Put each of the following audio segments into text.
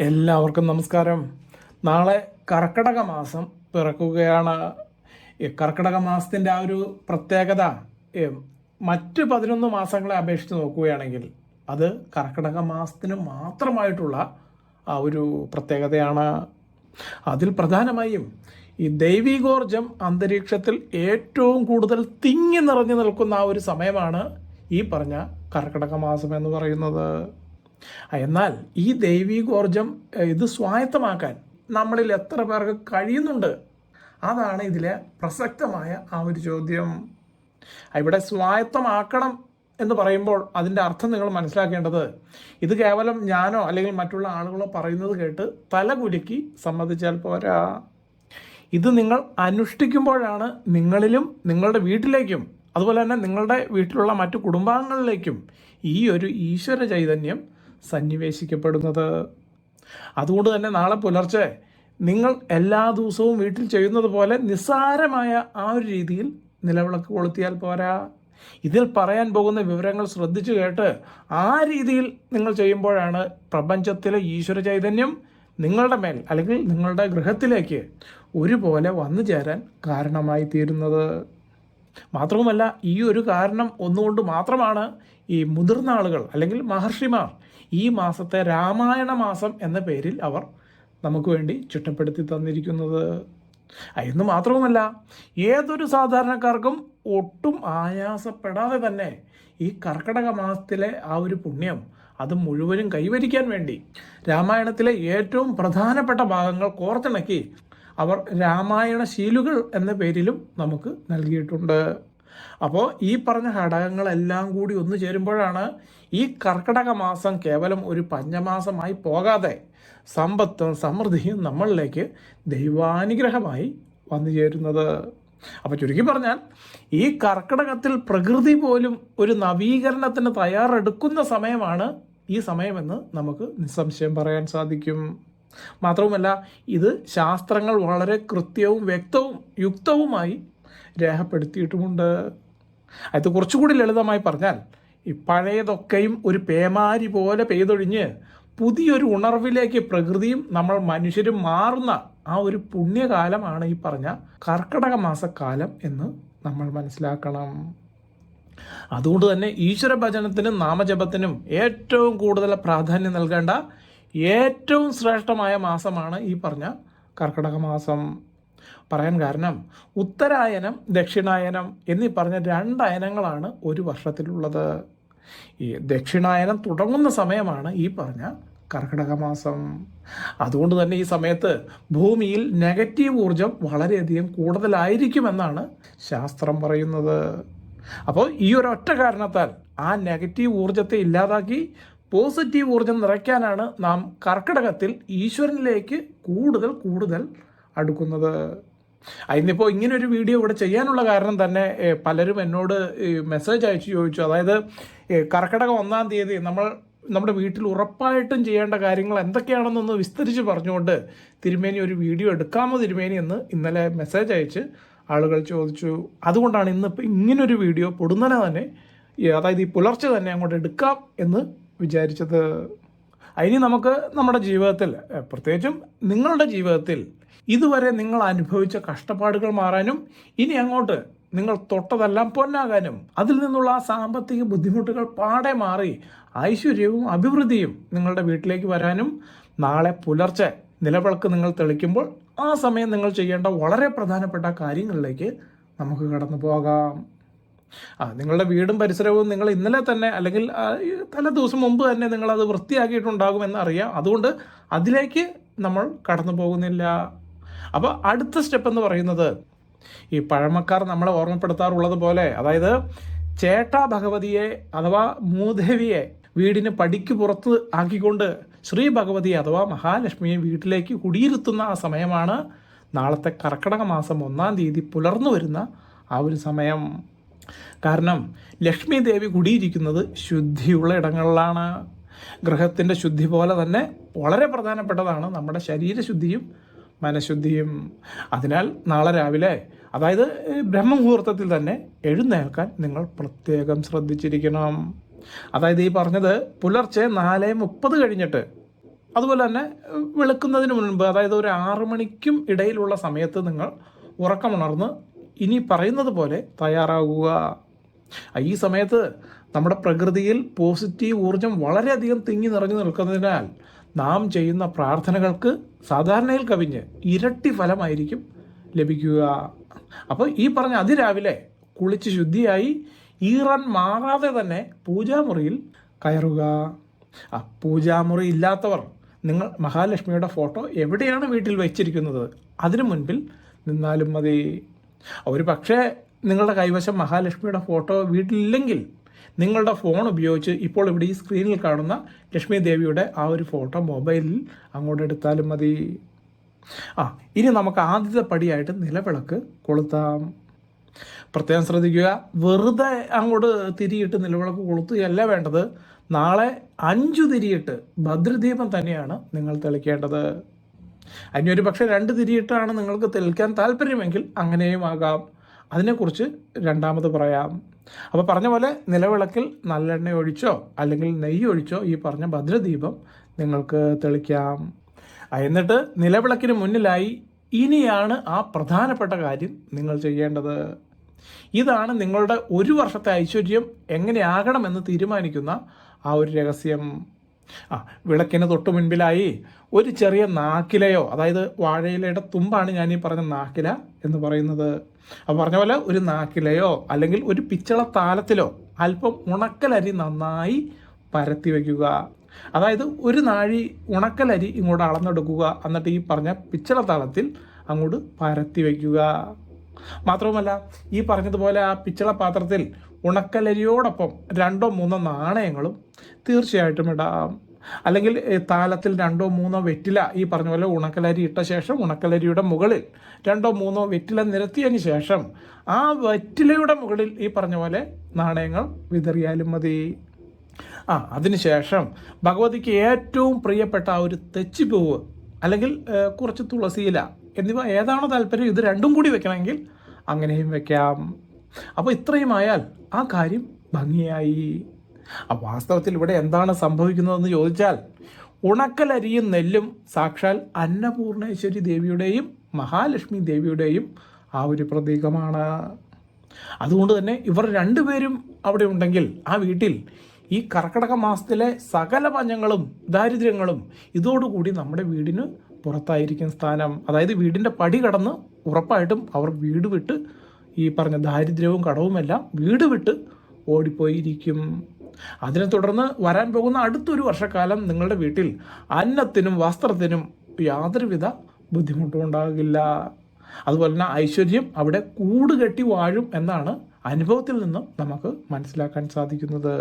എല്ലാവർക്കും നമസ്കാരം. നാളെ കർക്കിടക മാസം പിറക്കുകയാണ്. ഈ കർക്കിടക മാസത്തിൻ്റെ ആ ഒരു പ്രത്യേകത മറ്റ് 11 മാസങ്ങളെ അപേക്ഷിച്ച് നോക്കുകയാണെങ്കിൽ അത് കർക്കിടക മാസത്തിന് മാത്രമായിട്ടുള്ള ആ ഒരു പ്രത്യേകതയാണ്. അതിൽ പ്രധാനമായും ഈ ദൈവികോർജം അന്തരീക്ഷത്തിൽ ഏറ്റവും കൂടുതൽ തിങ്ങി നിറഞ്ഞു നിൽക്കുന്ന ആ ഒരു സമയമാണ് ഈ പറഞ്ഞ കർക്കിടക മാസം എന്ന് പറയുന്നത്. എന്നാൽ ഈ ദൈവികോർജം ഇത് സ്വായത്തമാക്കാൻ നമ്മളിൽ എത്ര പേർക്ക് കഴിയുന്നുണ്ട്? അതാണ് ഇതിലെ പ്രസക്തമായ ആ ഒരു ചോദ്യം. ഇവിടെ സ്വായത്തമാക്കണം എന്ന് പറയുമ്പോൾ അതിൻ്റെ അർത്ഥം നിങ്ങൾ മനസ്സിലാക്കേണ്ടത് ഇത് കേവലം ഞാനോ അല്ലെങ്കിൽ മറ്റുള്ള ആളുകളോ പറയുന്നത് കേട്ട് തലകുലുക്കി സമ്മതിച്ചാൽ പോരാ. ഇത് നിങ്ങൾ അനുഷ്ഠിക്കുമ്പോഴാണ് നിങ്ങളിലും നിങ്ങളുടെ വീട്ടിലേക്കും അതുപോലെ തന്നെ നിങ്ങളുടെ വീട്ടിലുള്ള മറ്റു കുടുംബാംഗങ്ങളിലേക്കും ഈ ഒരു ഈശ്വര ചൈതന്യം സന്നിവേശിക്കപ്പെടുന്നത്. അതുകൊണ്ട് തന്നെ നാളെ പുലർച്ചെ നിങ്ങൾ എല്ലാ ദിവസവും വീട്ടിൽ ചെയ്യുന്നത് പോലെ നിസ്സാരമായ ആ ഒരു രീതിയിൽ നിലവിളക്ക് കൊളുത്തിയാൽ പോരാ. ഇതിൽ പറയാൻ പോകുന്ന വിവരങ്ങൾ ശ്രദ്ധിച്ചു കേട്ട് ആ രീതിയിൽ നിങ്ങൾ ചെയ്യുമ്പോഴാണ് പ്രപഞ്ചത്തിലെ ഈശ്വര ചൈതന്യം നിങ്ങളുടെ മേൽ അല്ലെങ്കിൽ നിങ്ങളുടെ ഗൃഹത്തിലേക്ക് ഒരുപോലെ വന്നു ചേരാൻ കാരണമായി തീരുന്നത്. മാത്രവുമല്ല, ഈ ഒരു കാരണം ഒന്നുകൊണ്ട് മാത്രമാണ് ഈ മുതിർന്ന ആളുകൾ അല്ലെങ്കിൽ മഹർഷിമാർ ഈ മാസത്തെ രാമായണ മാസം എന്ന പേരിൽ അവർ നമുക്ക് വേണ്ടി ചിട്ടപ്പെടുത്തി തന്നിരിക്കുന്നത്. എന്ന് മാത്രവുമല്ല, ഏതൊരു സാധാരണക്കാർക്കും ഒട്ടും ആയാസപ്പെടാതെ തന്നെ ഈ കർക്കിടക മാസത്തിലെ ആ ഒരു പുണ്യം അത് മുഴുവനും കൈവരിക്കാൻ വേണ്ടി രാമായണത്തിലെ ഏറ്റവും പ്രധാനപ്പെട്ട ഭാഗങ്ങൾ കോർത്തിണക്കി അവർ രാമായണ ശീലുകൾ എന്ന പേരിലും നമുക്ക് നൽകിയിട്ടുണ്ട്. അപ്പോൾ ഈ പറഞ്ഞ ഘടകങ്ങളെല്ലാം കൂടി ഒന്നു ചേരുമ്പോഴാണ് ഈ കർക്കിടക മാസം കേവലം ഒരു പഞ്ഞമാസമായി പോകാതെ സമ്പത്തും സമൃദ്ധിയും നമ്മളിലേക്ക് ദൈവാനുഗ്രഹമായി വന്നു ചേരുന്നത്. അപ്പോൾ ചുരുക്കി പറഞ്ഞാൽ ഈ കർക്കിടകത്തിൽ പ്രകൃതി പോലും ഒരു നവീകരണത്തിന് തയ്യാറെടുക്കുന്ന സമയമാണ് ഈ സമയമെന്ന് നമുക്ക് നിസ്സംശയം പറയാൻ സാധിക്കും. മാത്രവുമല്ല, ഇത് ശാസ്ത്രങ്ങൾ വളരെ കൃത്യവും വ്യക്തവും യുക്തവുമായി രേഖപ്പെടുത്തിയിട്ടുമുണ്ട്. അത് കുറച്ചുകൂടി ലളിതമായി പറഞ്ഞാൽ ഈ പഴയതൊക്കെയും ഒരു പേമാരി പോലെ പെയ്തൊഴിഞ്ഞ് പുതിയൊരു ഉണർവിലേക്ക് പ്രകൃതിയും നമ്മൾ മനുഷ്യരും മാറുന്ന ആ ഒരു പുണ്യകാലമാണ് ഈ പറഞ്ഞ കർക്കിടക മാസക്കാലം എന്ന് നമ്മൾ മനസ്സിലാക്കണം. അതുകൊണ്ട് തന്നെ ഈശ്വര ഭജനത്തിനും നാമജപത്തിനും ഏറ്റവും കൂടുതൽ പ്രാധാന്യം നൽകേണ്ട ഏറ്റവും ശ്രേഷ്ഠമായ മാസമാണ് ഈ പറഞ്ഞ കർക്കിടക മാസം. പറയാൻ കാരണം ഉത്തരായനം ദക്ഷിണായനം എന്നീ പറഞ്ഞ 2 അയനങ്ങളാണ് ഒരു വർഷത്തിലുള്ളത്. ഈ ദക്ഷിണായനം തുടങ്ങുന്ന സമയമാണ് ഈ പറഞ്ഞ കർക്കിടക മാസം. അതുകൊണ്ട് തന്നെ ഈ സമയത്ത് ഭൂമിയിൽ നെഗറ്റീവ് ഊർജം വളരെയധികം കൂടുതലായിരിക്കുമെന്നാണ് ശാസ്ത്രം പറയുന്നത്. അപ്പോൾ ഈ ഒരൊറ്റ കാരണത്താൽ ആ നെഗറ്റീവ് ഊർജത്തെ ഇല്ലാതാക്കി പോസിറ്റീവ് ഊർജം നിറയ്ക്കാനാണ് നാം കർക്കിടകത്തിൽ ഈശ്വരനിലേക്ക് കൂടുതൽ അടുക്കുന്നത്. അതിനിപ്പോൾ ഇങ്ങനൊരു വീഡിയോ ഇവിടെ ചെയ്യാനുള്ള കാരണം തന്നെ പലരും എന്നോട് മെസ്സേജ് അയച്ചു ചോദിച്ചു. അതായത് കർക്കിടകം 1-ാം തീയതി നമ്മുടെ വീട്ടിൽ ഉറപ്പായിട്ടും ചെയ്യേണ്ട കാര്യങ്ങൾ എന്തൊക്കെയാണെന്നൊന്ന് വിസ്തരിച്ച് പറഞ്ഞുകൊണ്ട് തിരുമേനി ഒരു വീഡിയോ എടുക്കാമോ തിരുമേനി എന്ന് ഇന്നലെ മെസ്സേജ് അയച്ച് ആളുകൾ ചോദിച്ചു. അതുകൊണ്ടാണ് ഇന്നിപ്പോൾ ഇങ്ങനൊരു വീഡിയോ പൊടുന്നനെ തന്നെ അതായത് ഈ പുലർച്ചെ തന്നെ അങ്ങോട്ട് എടുക്കാം എന്ന് വിചാരിച്ചത്. അതിന് നമുക്ക് നമ്മുടെ ജീവിതത്തിൽ പ്രത്യേകിച്ചും നിങ്ങളുടെ ജീവിതത്തിൽ ഇതുവരെ നിങ്ങൾ അനുഭവിച്ച കഷ്ടപ്പാടുകൾ മാറാനും ഇനി അങ്ങോട്ട് നിങ്ങൾ തൊട്ടതെല്ലാം പൊന്നാകാനും അതിൽ നിന്നുള്ള ആ സാമ്പത്തിക ബുദ്ധിമുട്ടുകൾ പാടെ മാറി ഐശ്വര്യവും അഭിവൃദ്ധിയും നിങ്ങളുടെ വീട്ടിലേക്ക് വരാനും നാളെ പുലർച്ചെ നിലവിളക്ക് നിങ്ങൾ തെളിക്കുമ്പോൾ ആ സമയം നിങ്ങൾ ചെയ്യേണ്ട വളരെ പ്രധാനപ്പെട്ട കാര്യങ്ങളിലേക്ക് നമുക്ക് കടന്നു പോകാം. നിങ്ങളുടെ വീടും പരിസരവും നിങ്ങൾ ഇന്നലെ തന്നെ അല്ലെങ്കിൽ തല ദിവസം മുമ്പ് തന്നെ നിങ്ങളത് വൃത്തിയാക്കിയിട്ടുണ്ടാകുമെന്ന് അറിയാം. അതുകൊണ്ട് അതിലേക്ക് നമ്മൾ കടന്നു പോകുന്നില്ല. അപ്പോൾ അടുത്ത സ്റ്റെപ്പ് എന്ന് പറയുന്നത് ഈ പഴമക്കാർ നമ്മളെ ഓർമ്മപ്പെടുത്താറുള്ളത് പോലെ, അതായത് ചേട്ടാ ഭഗവതിയെ അഥവാ മൂദേവിയെ വീടിന് പടിക്ക് പുറത്ത് ആക്കിക്കൊണ്ട് ശ്രീ ഭഗവതി അഥവാ മഹാലക്ഷ്മിയെ വീട്ടിലേക്ക് കുടിയിരുത്തുന്ന ആ സമയമാണ് നാളത്തെ കർക്കിടക മാസം 1-ാം തീയതി പുലർന്നു വരുന്ന ആ ഒരു സമയം. കാരണം ലക്ഷ്മി ദേവി കുടിയിരിക്കുന്നത് ശുദ്ധിയുള്ള ഇടങ്ങളിലാണ്. ഗൃഹത്തിൻ്റെ ശുദ്ധി പോലെ തന്നെ വളരെ പ്രധാനപ്പെട്ടതാണ് നമ്മുടെ ശരീരശുദ്ധിയും മനഃശുദ്ധിയും. അതിനാൽ നാളെ രാവിലെ അതായത് ബ്രഹ്മമുഹൂർത്തത്തിൽ തന്നെ എഴുന്നേൽക്കാൻ നിങ്ങൾ പ്രത്യേകം ശ്രദ്ധിച്ചിരിക്കണം. അതായത് ഈ പറഞ്ഞത് പുലർച്ചെ 4:30 കഴിഞ്ഞിട്ട് അതുപോലെ തന്നെ വെളുക്കുന്നതിന് മുൻപ്, അതായത് ഒരു 6 മണിക്കും ഇടയിലുള്ള സമയത്ത് നിങ്ങൾ ഉറക്കമുണർന്ന് ഇനി പറയുന്നത് പോലെ തയ്യാറാകുക. ഈ സമയത്ത് നമ്മുടെ പ്രകൃതിയിൽ പോസിറ്റീവ് ഊർജം വളരെയധികം തിങ്ങി നിറഞ്ഞു നിൽക്കുന്നതിനാൽ നാം ചെയ്യുന്ന പ്രാർത്ഥനകൾക്ക് സാധാരണയിൽ കവിഞ്ഞ് ഇരട്ടി ഫലമായിരിക്കും ലഭിക്കുക. അപ്പോൾ ഈ പറഞ്ഞ അതിരാവിലെ കുളിച്ച് ശുദ്ധിയായി ഈറൻ മാറാതെ തന്നെ പൂജാമുറിയിൽ കയറുക. പൂജാമുറി ഇല്ലാത്തവർ നിങ്ങൾ മഹാലക്ഷ്മിയുടെ ഫോട്ടോ എവിടെയാണ് വീട്ടിൽ വെച്ചിരിക്കുന്നത് അതിനു മുൻപിൽ നിന്നാലും മതി. ഒരു പക്ഷേ നിങ്ങളുടെ കൈവശം മഹാലക്ഷ്മിയുടെ ഫോട്ടോ വീട്ടിലില്ലെങ്കിൽ നിങ്ങളുടെ ഫോൺ ഉപയോഗിച്ച് ഇപ്പോൾ ഇവിടെ ഈ സ്ക്രീനിൽ കാണുന്ന ലക്ഷ്മി ദേവിയുടെ ആ ഒരു ഫോട്ടോ മൊബൈലിൽ അങ്ങോട്ട് എടുത്താലും മതി. ഇനി നമുക്ക് ആദ്യത്തെ പടിയായിട്ട് നിലവിളക്ക് കൊളുത്താം. പ്രത്യേകം ശ്രദ്ധിക്കുക, വെറുതെ അങ്ങോട്ട് തിരിയിട്ട് നിലവിളക്ക് കൊളുത്തുകയല്ല വേണ്ടത്. നാളെ 5 തിരിയിട്ട് ഭദ്രദീപം തന്നെയാണ് നിങ്ങൾ തെളിക്കേണ്ടത്. അതിനൊരു പക്ഷേ 2 തിരിയിട്ടാണ് നിങ്ങൾക്ക് തെളിക്കാൻ താല്പര്യമെങ്കിൽ അങ്ങനെയും ആകാം. അതിനെക്കുറിച്ച് രണ്ടാമത് പറയാം. അപ്പോൾ പറഞ്ഞ പോലെ നിലവിളക്കിൽ നല്ലെണ്ണ ഒഴിച്ചോ അല്ലെങ്കിൽ നെയ്യ് ഒഴിച്ചോ ഈ പറഞ്ഞ ഭദ്രദീപം നിങ്ങൾക്ക് തെളിക്കാം. എന്നിട്ട് നിലവിളക്കിന് മുന്നിലായി ഇനിയാണ് ആ പ്രധാനപ്പെട്ട കാര്യം നിങ്ങൾ ചെയ്യേണ്ടത്. ഇതാണ് നിങ്ങളുടെ ഒരു വർഷത്തെ ഐശ്വര്യം എങ്ങനെയാകണമെന്ന് തീരുമാനിക്കുന്ന ആ ഒരു രഹസ്യം. വിളക്കിന് തൊട്ട് മുൻപിലായി ഒരു ചെറിയ നാക്കിലയോ, അതായത് വാഴയിലയുടെ തുമ്പാണ് ഞാൻ ഈ പറഞ്ഞ നാക്കില എന്ന് പറയുന്നത്. അപ്പോൾ പറഞ്ഞ പോലെ ഒരു നാക്കിലയോ അല്ലെങ്കിൽ ഒരു പിച്ചള താലത്തിലോ അല്പം ഉണക്കലരി നന്നായി പരത്തി വയ്ക്കുക. അതായത് ഒരു നാഴി ഉണക്കലരി ഇങ്ങോട്ട് അളന്നെടുക്കുക. എന്നിട്ട് ഈ പറഞ്ഞ പിച്ചള താളത്തിൽ അങ്ങോട്ട് പരത്തി വയ്ക്കുക. മാത്രവുമല്ല, ഈ പറഞ്ഞതുപോലെ ആ പിച്ചള പാത്രത്തിൽ ഉണക്കലരിയോടൊപ്പം 2-3 നാണയങ്ങളും തീർച്ചയായിട്ടും ഇടാം. അല്ലെങ്കിൽ താലത്തിൽ 2-3 വെറ്റില, ഈ പറഞ്ഞ പോലെ ഉണക്കലരി ഇട്ട ശേഷം ഉണക്കലരിയുടെ മുകളിൽ 2-3 വെറ്റില നിരത്തിയതിന് ശേഷം ആ വെറ്റിലയുടെ മുകളിൽ ഈ പറഞ്ഞ പോലെ നാണയങ്ങൾ വിതറിയാലും മതി. അതിനുശേഷം ഭഗവതിക്ക് ഏറ്റവും പ്രിയപ്പെട്ട ആ ഒരു തെച്ചിപ്പൂവ് അല്ലെങ്കിൽ കുറച്ച് തുളസിയില എന്നിവ ഏതാണോ താല്പര്യം, ഇത് രണ്ടും കൂടി വെക്കണമെങ്കിൽ അങ്ങനെയും വെക്കാം. അപ്പോൾ ഇത്രയുമായാൽ ആ കാര്യം ഭംഗിയായി. വാസ്തവത്തിൽ ഇവിടെ എന്താണ് സംഭവിക്കുന്നതെന്ന് ചോദിച്ചാൽ, ഉണക്കലരിയും നെല്ലും സാക്ഷാൽ അന്നപൂർണേശ്വരി ദേവിയുടെയും മഹാലക്ഷ്മി ദേവിയുടെയും ആ ഒരു പ്രതീകമാണ്. അതുകൊണ്ട് തന്നെ ഇവർ രണ്ടുപേരും അവിടെ ഉണ്ടെങ്കിൽ ആ വീട്ടിൽ ഈ കർക്കിടക മാസത്തിലെ സകല പഞ്ഞങ്ങളും ദാരിദ്ര്യങ്ങളും ഇതോടുകൂടി നമ്മുടെ വീടിന് പുറത്തായിരിക്കും സ്ഥാനം. അതായത് വീടിൻ്റെ പടി കടന്ന് ഉറപ്പായിട്ടും അവർ വീട് വിട്ട് ഈ പറഞ്ഞ ദാരിദ്ര്യവും കടവുമെല്ലാം വീട് വിട്ട് ഓടിപ്പോയിരിക്കും. അതിനെ തുടർന്ന് വരാൻ പോകുന്ന അടുത്തൊരു വർഷക്കാലം നിങ്ങളുടെ വീട്ടിൽ അന്നത്തിനും വസ്ത്രത്തിനും യാതൊരുവിധ ബുദ്ധിമുട്ടും ഉണ്ടാകില്ല. അതുപോലെ തന്നെ ഐശ്വര്യം അവിടെ കൂടുകെട്ടി വാഴും എന്നാണ് അനുഭവത്തിൽ നിന്നും നമുക്ക് മനസ്സിലാക്കാൻ സാധിക്കുന്നത്.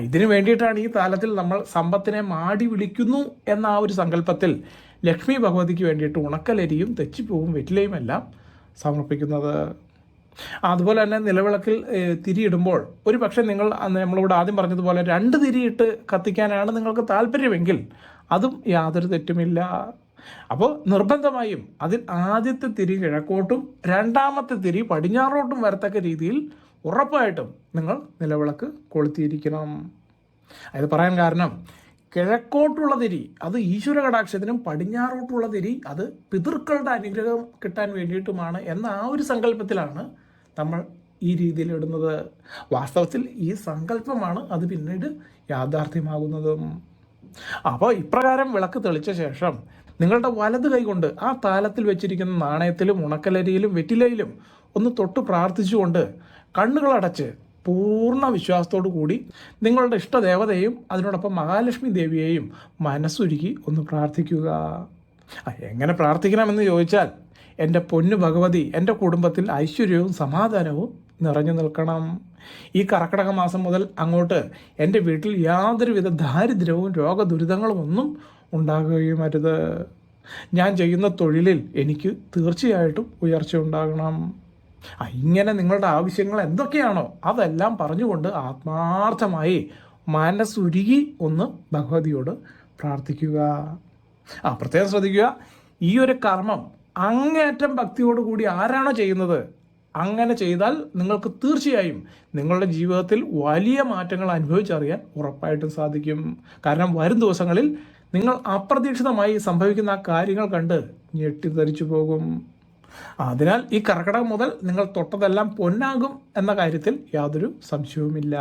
ഇതിനു വേണ്ടിയിട്ടാണ് ഈ താലത്തിൽ നമ്മൾ സമ്പത്തിനെ മാടി വിളിക്കുന്നു എന്ന ആ ഒരു സങ്കല്പത്തിൽ ലക്ഷ്മി ഭഗവതിക്ക് വേണ്ടിയിട്ട് ഉണക്കലരിയും തെച്ചിപ്പൂവും വെറ്റിലയും എല്ലാം സമർപ്പിക്കുന്നത്. അതുപോലെ തന്നെ നിലവിളക്കിൽ തിരിയിടുമ്പോൾ ഒരു പക്ഷേ നമ്മളിവിടെ ആദ്യം പറഞ്ഞതുപോലെ 2 തിരിയിട്ട് കത്തിക്കാനാണ് നിങ്ങൾക്ക് താല്പര്യമെങ്കിൽ അതും യാതൊരു തെറ്റുമില്ല. അപ്പോൾ നിർബന്ധമായും അതിൽ ആദ്യത്തെ തിരി കിഴക്കോട്ടും രണ്ടാമത്തെ തിരി പടിഞ്ഞാറോട്ടും വരത്തക്ക രീതിയിൽ ഉറപ്പായിട്ടും നിങ്ങൾ നിലവിളക്ക് കൊളുത്തിയിരിക്കണം. അത് പറയാൻ കാരണം, കിഴക്കോട്ടുള്ള തിരി അത് ഈശ്വര കടാക്ഷത്തിനും പടിഞ്ഞാറോട്ടുള്ള തിരി അത് പിതൃക്കളുടെ അനുഗ്രഹം കിട്ടാൻ വേണ്ടിയിട്ടുമാണ് എന്ന ആ ഒരു സങ്കല്പത്തിലാണ് നമ്മൾ ഈ രീതിയിൽ ഇടുന്നത്. വാസ്തവത്തിൽ ഈ സങ്കല്പമാണ് അത് പിന്നീട് യാഥാർത്ഥ്യമാകുന്നതും. അപ്പോൾ ഇപ്രകാരം വിളക്ക് തെളിച്ച ശേഷം നിങ്ങളുടെ വലത് കൈകൊണ്ട് ആ താലത്തിൽ വെച്ചിരിക്കുന്ന നാണയത്തിലും ഉണക്കലരിയിലും വെറ്റിലയിലും ഒന്ന് തൊട്ട് പ്രാർത്ഥിച്ചുകൊണ്ട് കണ്ണുകളടച്ച് പൂർണ്ണ വിശ്വാസത്തോടു കൂടി നിങ്ങളുടെ ഇഷ്ടദേവതയും അതിനോടൊപ്പം മഹാലക്ഷ്മി ദേവിയെയും മനസ്സുരുക്കി ഒന്ന് പ്രാർത്ഥിക്കുക. എങ്ങനെ പ്രാർത്ഥിക്കണമെന്ന് ചോദിച്ചാൽ, എൻ്റെ പൊന്നു ഭഗവതി, എൻ്റെ കുടുംബത്തിൽ ഐശ്വര്യവും സമാധാനവും നിറഞ്ഞു നിൽക്കണം. ഈ കർക്കിടക മാസം മുതൽ അങ്ങോട്ട് എൻ്റെ വീട്ടിൽ യാതൊരുവിധ ദാരിദ്ര്യവും രോഗദുരിതങ്ങളും ഒന്നും ഉണ്ടാകുകയും അരുത്. ഞാൻ ചെയ്യുന്ന തൊഴിലിൽ എനിക്ക് തീർച്ചയായിട്ടും ഉയർച്ച ഉണ്ടാകണം. ഇങ്ങനെ നിങ്ങളുടെ ആവശ്യങ്ങൾ എന്തൊക്കെയാണോ അതെല്ലാം പറഞ്ഞുകൊണ്ട് ആത്മാർത്ഥമായി മനസ്സുരുകി ഒന്ന് ഭഗവതിയോട് പ്രാർത്ഥിക്കുക. പ്രത്യേകം ശ്രദ്ധിക്കുക, ഈ ഒരു കർമ്മം അങ്ങേയറ്റം ഭക്തിയോടുകൂടി ആരാണോ ചെയ്യുന്നത് അങ്ങനെ ചെയ്താൽ നിങ്ങൾക്ക് തീർച്ചയായും നിങ്ങളുടെ ജീവിതത്തിൽ വലിയ മാറ്റങ്ങൾ അനുഭവിച്ചറിയാൻ ഉറപ്പായിട്ടും സാധിക്കും. കാരണം വരും ദിവസങ്ങളിൽ നിങ്ങൾ അപ്രതീക്ഷിതമായി സംഭവിക്കുന്ന ആ കാര്യങ്ങൾ കണ്ട് ഞെട്ടിത്തരിച്ചു പോകും. അതിനാൽ ഈ കർക്കിടകം മുതൽ നിങ്ങൾ തൊട്ടതെല്ലാം പൊന്നാകും എന്ന കാര്യത്തിൽ യാതൊരു സംശയവുമില്ല.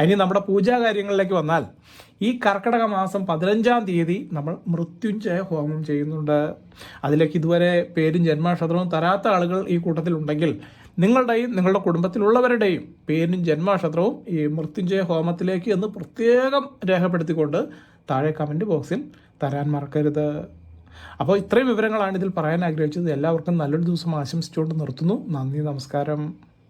ഇനി നമ്മുടെ പൂജാ കാര്യങ്ങളിലേക്ക് വന്നാൽ, ഈ കർക്കിടക മാസം 15-ാം തീയതി നമ്മൾ മൃത്യുഞ്ജയ ഹോമം ചെയ്യുന്നുണ്ട്. അതിലേക്ക് ഇതുവരെ പേരും ജന്മനക്ഷത്രവും തരാത്ത ആളുകൾ ഈ കൂട്ടത്തിലുണ്ടെങ്കിൽ, നിങ്ങളുടെയും നിങ്ങളുടെ കുടുംബത്തിലുള്ളവരുടെയും പേരും ജന്മനക്ഷത്രവും ഈ മൃത്യുഞ്ജയ ഹോമത്തിലേക്ക് എന്ന് പ്രത്യേകം രേഖപ്പെടുത്തിക്കൊണ്ട് താഴെ കമൻറ്റ് ബോക്സിൽ തരാൻ മറക്കരുത്. അപ്പോൾ ഇത്രയും വിവരങ്ങളാണ് ഇതിൽ പറയാൻ ആഗ്രഹിച്ചത്. എല്ലാവർക്കും നല്ലൊരു ദിവസം ആശംസിച്ചുകൊണ്ട് നിർത്തുന്നു. നന്ദി, നമസ്കാരം.